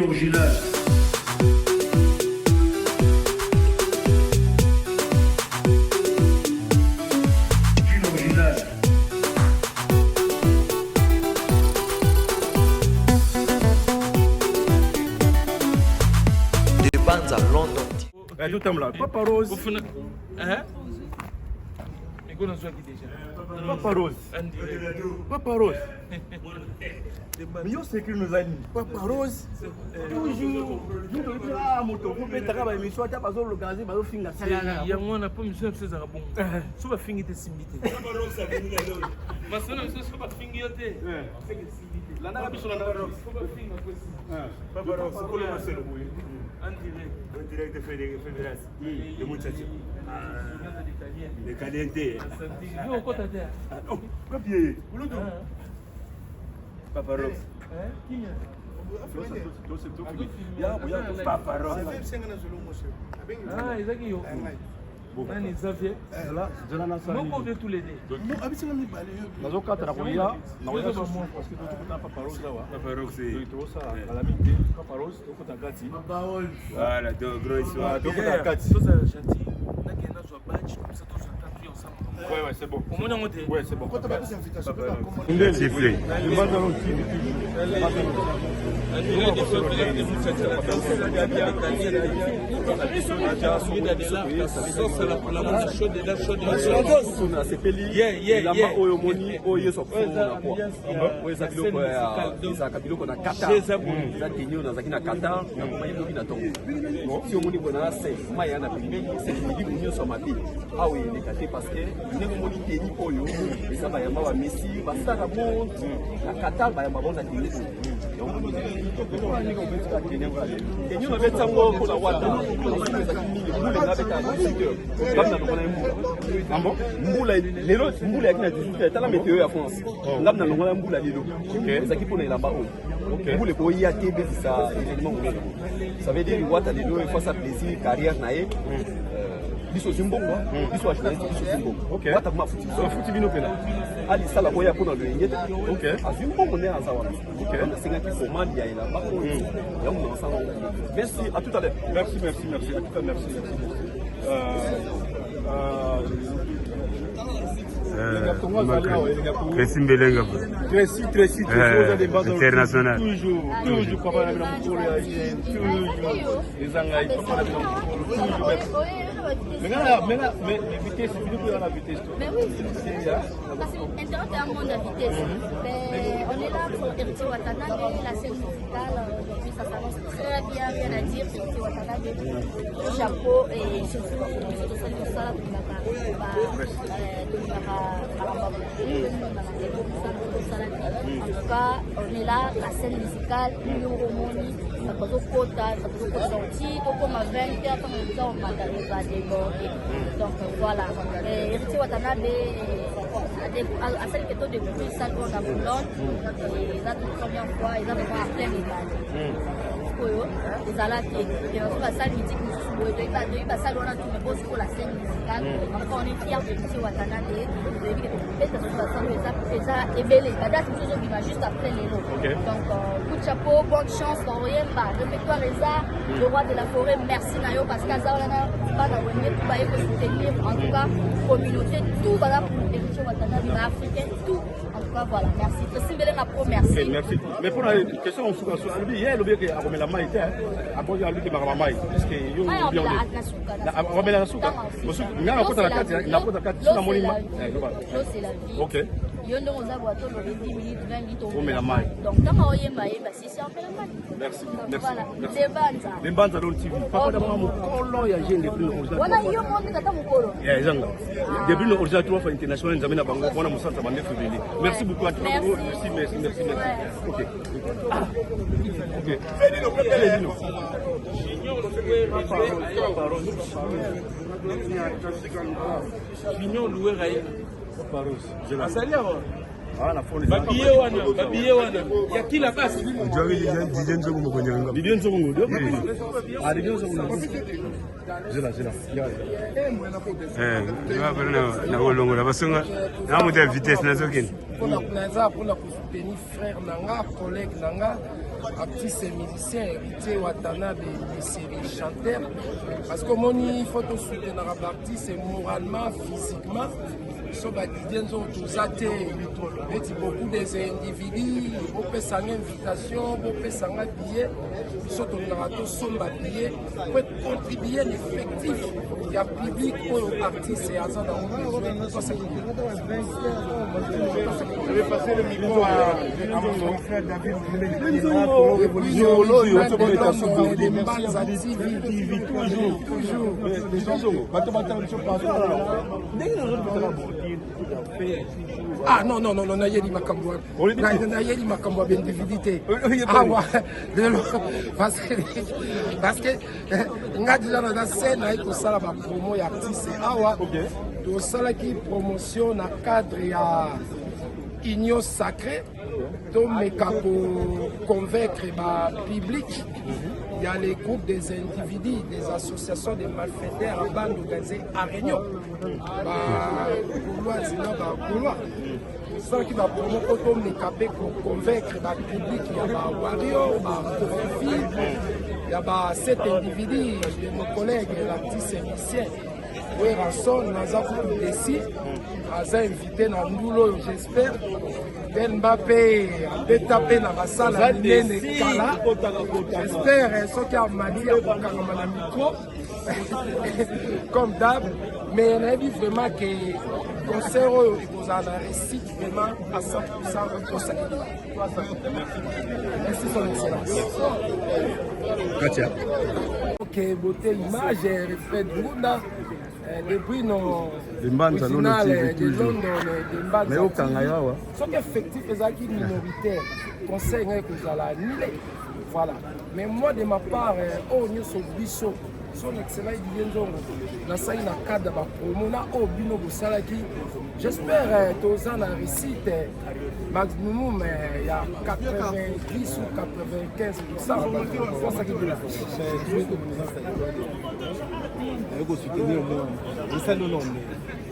Original. Des bandes à London. Tout là. Papa Rose. Papa Rose. Papa Rose. Mais yo c'est que nous amis. Papa Rose. Toujours. Nous devons là moto pour mettre à la mission à passer l'occasion pour finir ça. Il y a moi on a pas mission c'est ça bon. So va finir te simbité. Papa Rose ça vient là. Mais ça non so va finir te. La nana biso la nana Rose. Papa Rose c'est pour le marché le boy. En direct de fédération. De muchacho. De caliente. Yo au côté terre. Oh, copier. Papa Rose. Qui est? Papa Rose. Ah, ils ont yo. Nani Xavier. Là, je l'en ai Moi on veut tous les deux. Non, habituellement ni balé. Nazo kata ko ya, na weza somo parce que tout na Papa Rose là. Papa Rose. To ça à la mité, Papa Rose to ko takati. Papa Rose. Voilà, de gros histoire. To ko takati. To ça chantier. Na kena zo badge comme ça to s'entend bien ensemble. Ouais, c'est bon. Au moins on est. Ouais, c'est bon. Quand tu as des invitations, tu peux commander. Siffler. Le bas dans le team. Mbula lelo mbula yakina 18 tala météo ya France ngamna longola mbula lelo ezaki pona elamba o mbula ko ya tebe ça événement ngelo ça veut dire wata lelo il faut ça plaisir carrière nae biso zimbongo biso journaliste biso zimbongo wata ma futi bino pena ali sala ko ya pona lo ngete azimbongo ne azawa na singa ki commande ya elamba o ya mo sa merci à tout à l'heure merci à tout à l'heure Tracy Mbelenga. Tracy, international. Toujours, papa na mukolo ya jeune, toujours. Ezanga papa na mukolo, toujours. Mais vitesse, il faut la vitesse. Mais oui, parce que Internet est un monde à vitesse. Mais on est là pour Héritier Watanabe, la scène musicale, depuis ça s'annonce très bien, rien à dire. Héritier Watanabe, le chapeau et surtout tout ça, en tout cas, on est là, la scène musicale, l'Euromoni, ça peut sortir, comme à 20h, comme ça, on va déborder. Donc voilà, Héritier Watanabe, à celle qui est au début, ça tourne à Boulogne, ils ont la première fois, ils ont vraiment appelé les balles. Ils ont la salle mythique, ils ont la salle pour la scène musicale. Encore on est fiers de Héritier Watanabe. Et belé, la date qui va juste après les lots. Donc, coup de chapeau, bonne chance, Oriemba, répertoire Reza, le roi de la forêt, merci Nayo, parce qu'à Zaolana, pas d'avoir tout va soutenir, en tout cas, communauté, tout va là pour Héritier Watanabe, africain, tout. En tout cas, voilà, merci. Tracy Mbelenga Pro, merci. Merci. Mais pour la question, on se passe sur lui, il y a le bien qui a remis la maille, à cause de lui qui m'a remis la maille. Parce que il y a remis la souka. Il y a un peu de la carte, il y a un peu de la carte, il y a un peu de la carte. C'est la vie. Ok. Il y a un boîteau de 10 minutes, 20 minutes. On met la maille. Donc, quand on y va, c'est un peu la maille. Merci. Merci. Les bandes à l'autre TV. Papa d'abord, mon colon, il y a des plus originaux. Voilà, il y a un monde qui a mon colon. Il y a des gens. Des plus originaux, trois fois international, nous amènent à Bango, on a mon centre à Bandé Février. Merci beaucoup à tous. Merci. Ok. Ok. Chignon loué Raï. Papa Rose. Asali awa. Babiye wana. Ya kila basi. Didier Nzongo mokonyanga. Didier Nzongo. Ah, Didier Nzongo. Zela. Va parler na olongo la basonga. Na muta vitesse na zokini. Pour la soutenir frère nanga, collègue nanga. artiste et musicien héritier Watanabe des séries chanteurs parce que il faut te soutenir l'artiste moralement, physiquement. So badidienzo tozate eti beaucoup des individus bopesa nga invitation bopesa nga billet biso tolingaka tosomba billet po contribuer l'effectif ya public oyo artiste aza na Je vais passer le micro à mon confrère David Ah non, Nayeli Makamboua. Nayeli Makamboua, bien dividité. Ah ouais, parce que, on a déjà dans la scène, tout ça, la promo et artiste. Ah ouais, tout ça, qui promotion dans le cadre de l'union sacrée, donc, mais pour convaincre le public. Il y a les groupes des individus, des associations de malfaiteurs à bande organisée à Réunion. Ça qui va pour convaincre le public, il y a Wario, il y a 7 individus de nos collègues, l'artiste émissien. Oui, Rasson, nous avons décidé, nous avons invité dans Ndoulo, j'espère. Ben Mbappé a tapé dans la salle à Kala. J'espère ceux qui ont mali à le micro, comme d'hab. Mais on a vu vraiment que le concert vous en a réussi vraiment à 100% pour ça. Merci son excellence. Katia. Ok, beauté, image, reflet de Bunda. Depuis nos finales de London, de Mbazati, sont effectifs qui minoritaires. Conseil que vous allez annuler. Voilà. Mais moi, de ma part, nous sommes bichot. Son excellent dans ça, il y a un cadre de promo. J'espère que tous en réussite. Maximum, il y a 90 ou 95%. C'est ça qui est là.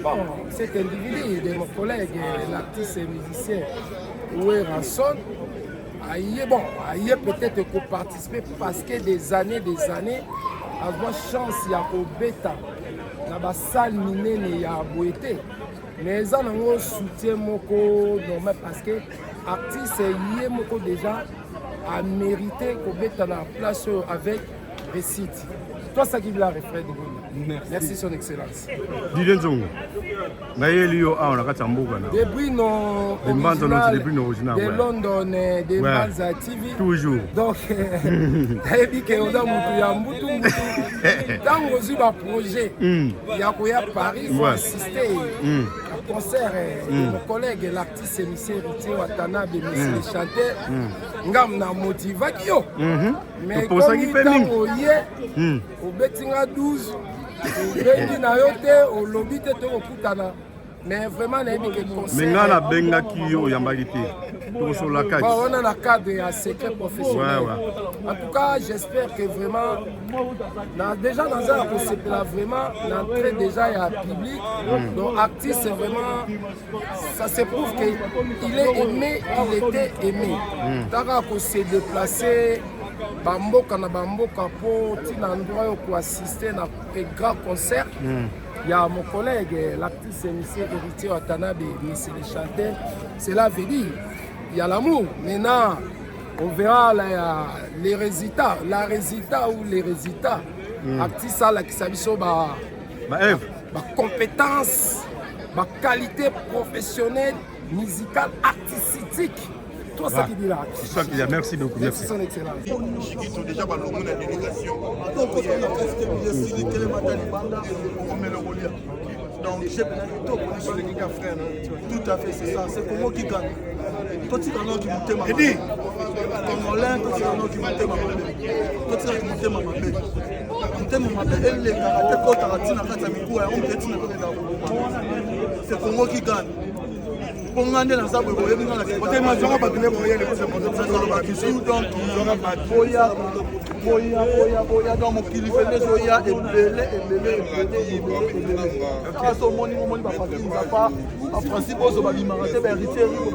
Bon, cet individu de mon collègue, l'artiste et musicien, Oué Ranson, il peut-être qu'on participer parce que des années, avoir chance, il y a au bêta, dans la salle minée, il y a boité. Mais ils ont un soutien normal parce que l'artiste est déjà à mériter qu'on mette dans la place avec récite. Toi, ça qui l'a reflet de vous. Merci, son excellence. Depuis nos original de London, de Malza TV. Toujours. Donc, tu as dit que nous avons dans nos projets, il y a Paris, il faut assister au concert de mon collègue, l'artiste émissien Héritier Watanabe, le chanteur. Nous avons motivé. Mais comme il y a au Betinga 12, au Bengi Nayote, au Lobby Tete au Putana. Mais vraiment, il y a des conseils. Mais on a benga kiyo yambalité. On a la cadre à secret professionnel. En tout cas, j'espère que vraiment, déjà dans un concept là, vraiment, l'entrée déjà est à public. Donc, artiste, c'est vraiment, ça se prouve qu'il est aimé, il était aimé. Tant qu'on s'est déplacé. Bamboka na Bamboka pour l'endroit où assister à un grand concert. Il y a mon collègue, l'artiste émissien Héritier Watanabe, c'est le chanteur. Cela veut dire il y a l'amour. Maintenant, on verra les résultats. Les résultats. Artiste qui s'habille compétence, qualité professionnelle, musicale, artistique. Toi, ça qui dit là. C'est ça qui dit là. Merci beaucoup. Merci, son excellence. Chiquito, déjà, on a une délégation. Donc, on donc, j'ai tout à fait, c'est ça. C'est pour moi qui gagne. Toi, tu as qui monte ma main. Congolais, toi, tu as qui monte ma main. Toi, tu as qui monte ma main. Elle est karaté, quand tu as dit, c'est pour moi qui gagne. mponga nde naza boye boyebi nga na mazonga bato nde boyele nazoloba kisu donc boya donc mokili mpe nde ezoya ebele kaka so omoni bapakinza pa baprincipe ozo babimaka te baheritier riko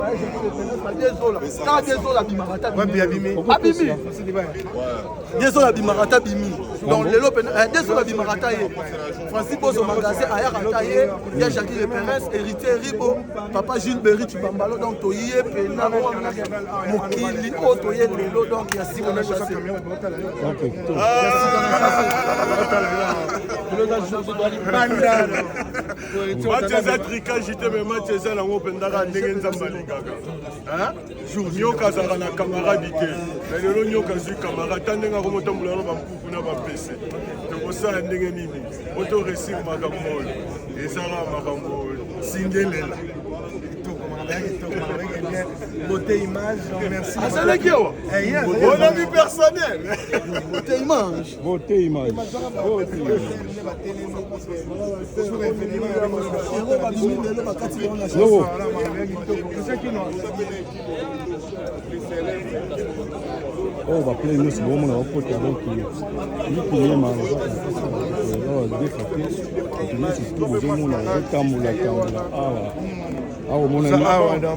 baezola kaka dezola abimaka te abimi dezola abimaka te abimi donc lelo dezola abimaka te ye principe ozo magase ayaka ta ye ya jacques leperes héritier ribo papa Jules Berry Tubambalo donc toye pena mokili oyo toye lelo donc ya sika na chasse match eza tricage te me match eza nango pendaka ndenge nzambe alingaka nyoka azalaka na camarade te me lelo nyoka azwi camarade ta ndenge akomotambola na bampuku na bapese tokosala ndenge nini po toresir makambo oyo ezala makambo singelela beauté image, merci. Ah, c'est le Kiowa. Mon ami personnel. Beauté image. Beauté image. Oh, va plein nous c'est bon on a apporté donc il est mal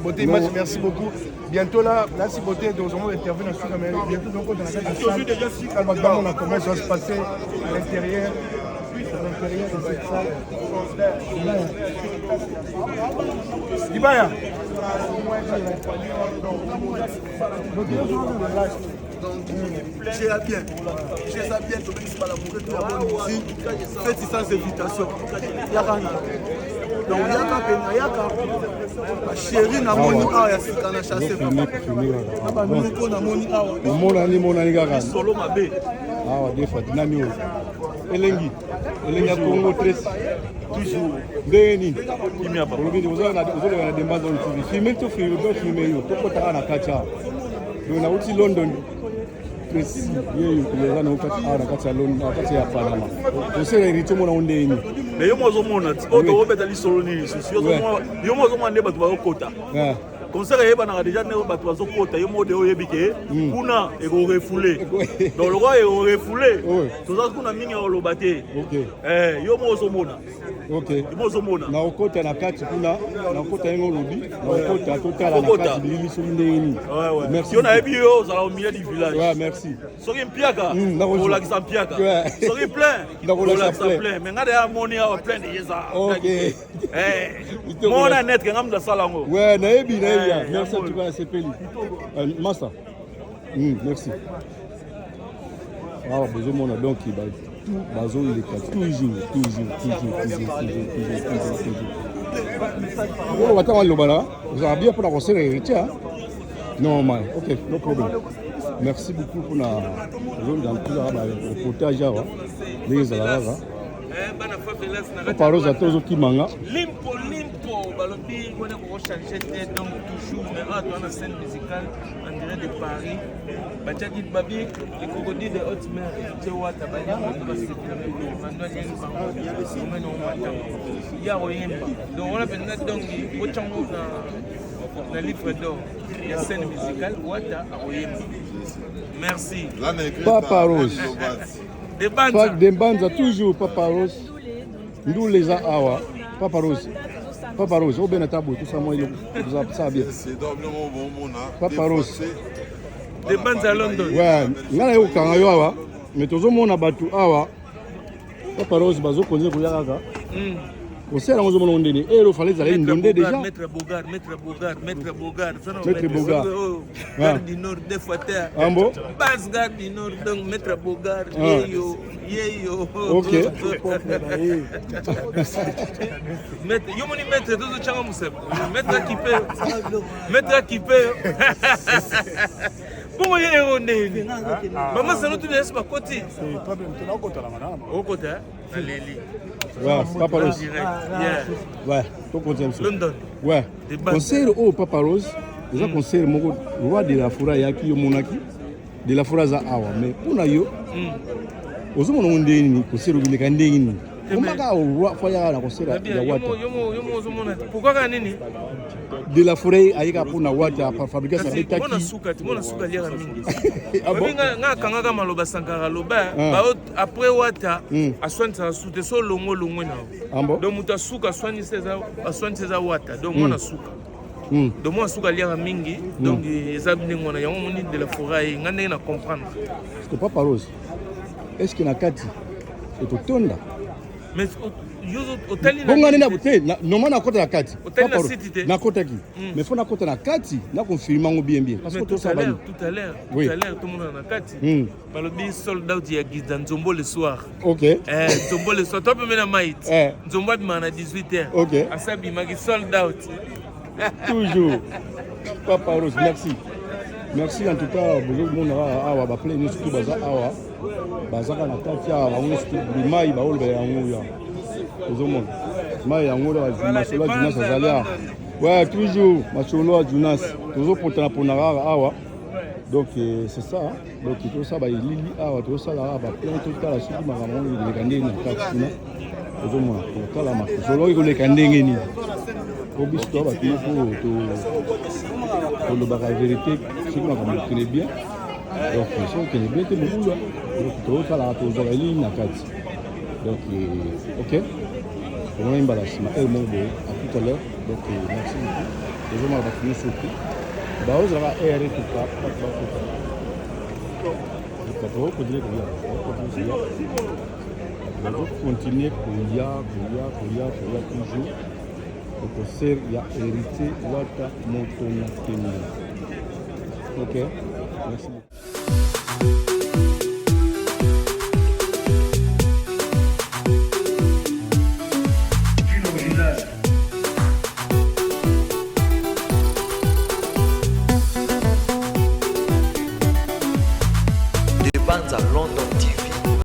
beauté image, merci beaucoup. Bientôt là, si beauté nous allons intervenir dans la bientôt donc dans la salle. On a comment ça va se passer à l'intérieur. À l'intérieur de cette salle. Ibaya. J'ai la bien, tout le monde la bourrée de la bonne musique, faites sans invitation. Donc yaka chérie na moni awa ya sika na chasse ba nuko na moni awa mona ni kaka solo mabe awa defa dinami o elengi Congo 13 toujours ndeni kimi hapa olobini uzona dembazo on filme to filme yo tokota na kacha do na uti London presi yeyo kuleza na ukati ara kacha London kacha ya Panama usere ritmo na ondeni mais yo mozomona oto obeta lisolo ni yo mozomona nde bato bakokota concert eyebanaka déjà ne bato bazokota yo mode oyebi ke kuna ekorefoule donc lokwa ekorefoule toza kuna mingi akoloba te yo mozomona mozomona na okota na kati kuna na okota yango lobi na okota totala na kati biliso ndeni merci yo nayebi yo ozala au milieu du village merci soki mpiaka olakisa mpiaka soki plein olakisa plein mais ngade ya moni awa plein de yeza mona net ke ngamda sala yango nayebi merci en tout cas sepeli massa merci besoin donc bazo il est toujours on va t'avoir le bala vous avez bien pour la concert héritier normal ok no problem merci beaucoup pour la dans tout le reportage les alaraga paroles à tous qui manga limpo balobi kona ko changer tête donc toujours mais à dans la scène musicale en direct de Paris bachaki babi les crocodiles de haute mer tu vois tabanya on va se faire pendant les il y a rien donc on a fait donc au chango dans livre d'or il y a scène musicale wata oyemba merci Papa Rose des bandes toujours Papa Rose nous les a awa Papa Rose au Benetabo tout ça moi ça bien c'est doublement bon mon Papa Rose des bandes à London ngana yo kanga yo awa mais tozo mona batu awa Papa Rose bazo konze ko yaka osera ngozo mona ndeni ero fallait aller ndonde déjà Maître Bogard Gare du Nord des fois terre ambo base Gare du Nord donc Maître Bogard yeyo OK maître yo moni maître tozo changa musep maître kipe Bon, il est honnête. Maman, ça nous dit pas côté. C'est pas bien, tu n'as pas au côté. Papa Rose. Ouais, tout côté. London. Ouais. Concert au Papa Rose. Déjà concert mon roi de la forêt yaki yo monaki. De la forêt za awa mais pour na yo. Ozo mona ndeni concert obile ka ndeni. pourquoi kanini de la forêt ayika pour na wata fabriquer ça betaki mona suka liaka mingi nga kangaka maloba sankara loba après wata aswanisa sute so longo na donc muta suka aswanisa wata donc mona suka donc moi suka liaka mingi donc eza binengo na yango moni de la forêt nga ndenge na comprendre c'est pas parose est-ce que na kati etotonda mais bonga nina bote normalement na kota na kati na cité na kota ki mais faut na kota na kati na confirmer ngo bien parce que tout à l'heure tout le monde na kati balobi sold out ya Giza Nzombo le soir Nzombo le soir toi peut na might Nzombo bi na 18h asabi maki sold out toujours Papa Rose merci en tout cas beaucoup monde awa ba plein surtout baza awa bazaka na kati ya bango surtout mai ba olbe yango ya ozomona mai yango la masolo Jonas azalia ouais toujours masolo Jonas tozopotana pona awa donc c'est ça donc tout ça ba lili awa tout ça là ba plein tout la surtout makambo ni lekande na kati kuna ozomona kala masolo iko lekande ngeni obiso to ba pour le bagage vérité c'est qu'on connaît bien donc si on connaît bien que nous donc tout ça là tout ça ligne na kati donc ok on va embarrasser ma mon beau à tout à l'heure donc merci beaucoup les gens va finir surtout bah on va errer tout ça donc on dire que là on continuer couilla toujours donc c'est il y a hérité wata moto na ok merci.